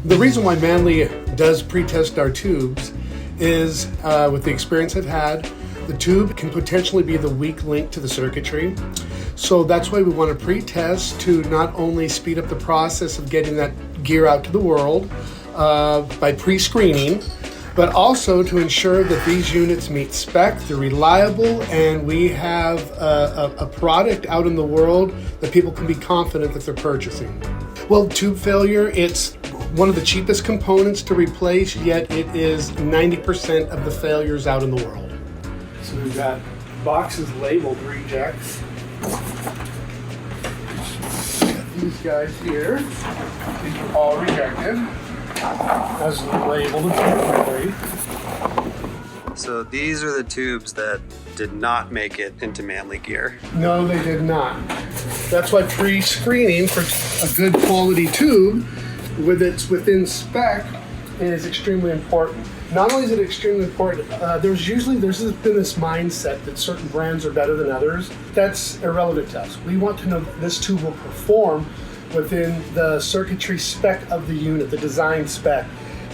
The reason why Manley does pre-test our tubes is, with the experience I've had, the tube can potentially be the weak link to the circuitry. So that's why we want to pre-test to not only speed up the process of getting that gear out to the world by pre-screening, but also to ensure that these units meet spec, they're reliable, and we have a product out in the world that people can be confident that they're purchasing. Well, tube failure, it's one of the cheapest components to replace, yet it is 90% of the failures out in the world. So we've got boxes labeled rejects. Got these guys here, these are all rejected, as labeled appropriately. So these are the tubes that did not make it into Manley gear. No, they did not. That's why pre-screening for a good quality tube it's within spec is extremely important. Not only is it extremely important, there's been this mindset that certain brands are better than others. That's irrelevant to us. We want to know that this tube will perform within the circuitry spec of the unit, the design spec.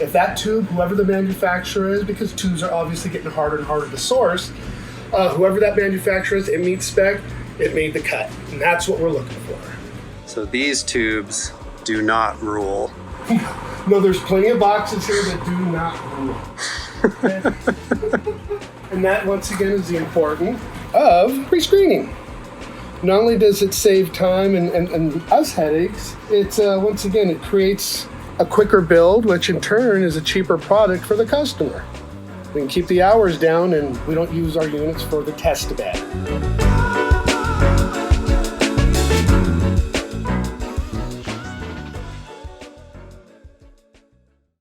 If that tube, whoever the manufacturer is, because tubes are obviously getting harder and harder to source, whoever that manufacturer is, it meets spec, it made the cut. And that's what we're looking for. So these tubes do not rule. No, there's plenty of boxes here that do not rule. And that, once again, is the importance of pre-screening. Not only does it save time and us headaches, it's once again, it creates a quicker build, which in turn is a cheaper product for the customer. We can keep the hours down and we don't use our units for the test bed.